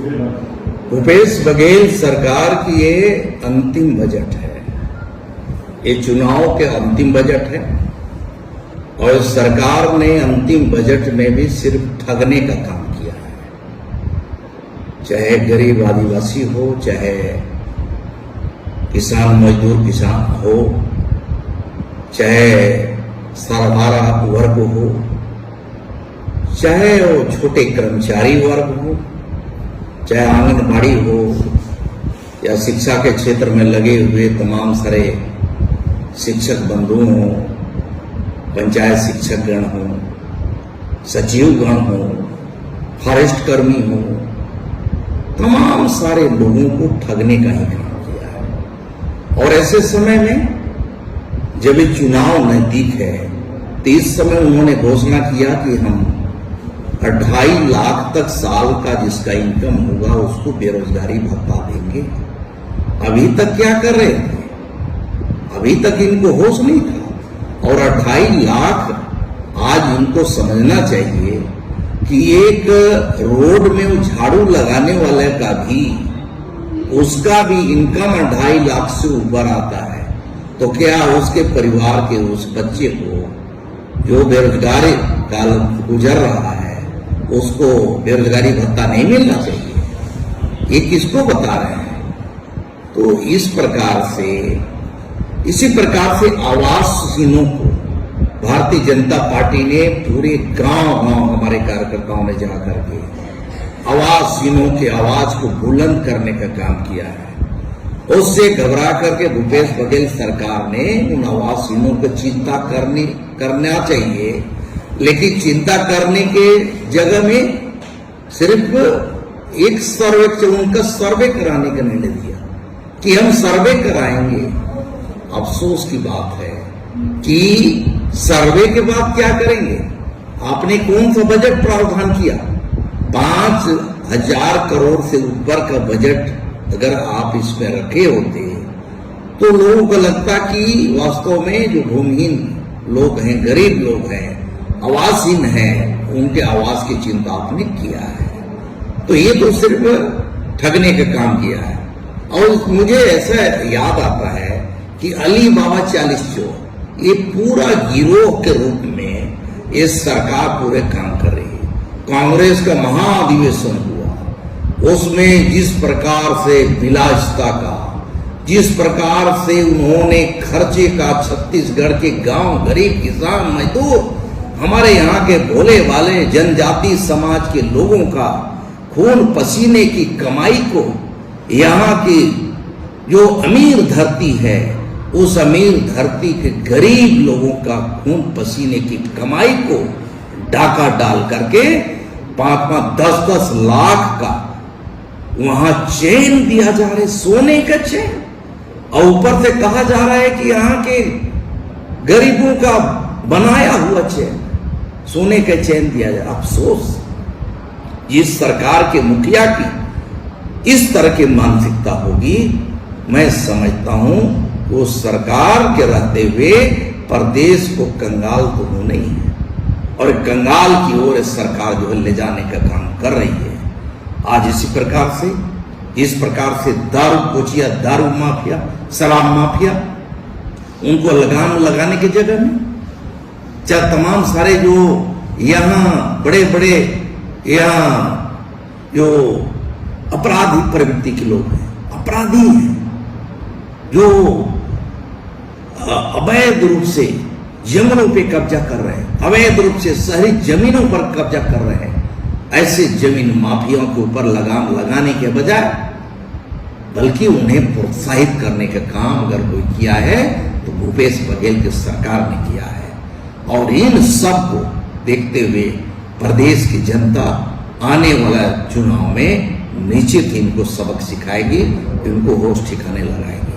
भूपेश बघेल सरकार की ये अंतिम बजट है। ये चुनाव के अंतिम बजट है और सरकार ने अंतिम बजट में भी सिर्फ ठगने का काम किया है। चाहे गरीब आदिवासी हो, चाहे किसान मजदूर किसान हो, चाहे सरबराह वर्ग हो, चाहे वो छोटे कर्मचारी वर्ग हो, चाहे आंगनबाड़ी हो या शिक्षा के क्षेत्र में लगे हुए तमाम सारे शिक्षक बंधु हों, पंचायत शिक्षक गण हो, सचिव गण हो, फॉरेस्ट कर्मी हो, तमाम सारे लोगों को ठगने का ही काम किया है। और ऐसे समय में जब ये चुनाव नजदीक है तो इस समय उन्होंने घोषणा किया कि हम 2.5 लाख तक साल का जिसका इनकम होगा उसको बेरोजगारी भत्ता देंगे। अभी तक क्या कर रहे थे? अभी तक इनको होश नहीं था। और 2.5 लाख आज इनको समझना चाहिए कि एक रोड में वो झाड़ू लगाने वाले का भी उसका भी इनकम 2.5 लाख से ऊपर आता है। तो क्या उसके परिवार के उस बच्चे को जो बेरोजगारी काल गुजर रहा है उसको बेरोजगारी भत्ता नहीं मिलना चाहिए? ये किसको बता रहे हैं? तो इसी प्रकार से आवासहीनों को भारतीय जनता पार्टी ने पूरे गांव-गांव हमारे कार्यकर्ताओं ने जाकर के आवासहीनों के आवाज को बुलंद करने का काम किया है। उससे घबरा करके भूपेश बघेल सरकार ने उन आवासहीनों को चिंता करना चाहिए, लेकिन चिंता करने के जगह में सिर्फ एक सर्वे, उनका सर्वे कराने का निर्णय दिया कि हम सर्वे कराएंगे। अफसोस की बात है कि सर्वे के बाद क्या करेंगे? आपने कौन सा बजट प्रावधान किया? 5,000 करोड़ से ऊपर का बजट अगर आप इसमें रखे होते तो लोगों को लगता कि वास्तव में जो भूमिहीन लोग हैं, गरीब लोग हैं, आवासहीन है, उनके आवास की चिंता आपने किया है। तो ये तो सिर्फ ठगने का काम किया है। और मुझे ऐसा याद आता है कि अली बाबा 40 चोर, ये पूरा गिरोह के रूप में ये सरकार पूरे काम कर रही है। कांग्रेस का महाधिवेशन हुआ, उसमें जिस प्रकार से विलासिता का, जिस प्रकार से उन्होंने खर्चे का छत्तीसगढ़ के गांव, गरीब किसान मजदूर, हमारे यहाँ के भोले वाले जनजाति समाज के लोगों का खून पसीने की कमाई को, यहाँ की जो अमीर धरती है उस अमीर धरती के गरीब लोगों का खून पसीने की कमाई को डाका डाल करके 5-5, 10-10 लाख का वहां चेन दिया जा रहा है, सोने का चेन। और ऊपर से कहा जा रहा है कि यहाँ के गरीबों का बनाया हुआ चेन, सोने का चेन दिया जा रहा। अफसोस जिस सरकार के मुखिया की इस तरह की मानसिकता होगी, मैं समझता हूं वो सरकार के रहते हुए प्रदेश को कंगाल तो होना ही है और कंगाल की ओर सरकार जो है ले जाने का काम कर रही है। आज इसी प्रकार से जिस प्रकार से दारू कोचिया, दारू माफिया, शराब माफिया, उनको लगाम लगाने की जगह में चाहे तमाम सारे जो यहाँ बड़े बड़े यहाँ जो अपराधी प्रवृत्ति के लोग हैं, अपराधी हैं, जो अवैध रूप से जंगलों पे कब्जा कर रहे हैं, अवैध रूप से शहरी जमीनों पर कब्जा कर रहे हैं, ऐसे जमीन माफियाओं के ऊपर लगाम लगाने के बजाय बल्कि उन्हें प्रोत्साहित करने का काम अगर कोई किया है तो भूपेश बघेल की सरकार ने किया है। और इन सब को देखते हुए प्रदेश की जनता आने वाला चुनाव में निश्चित इनको सबक सिखाएगी, इनको होश ठिकाने लगाएगी।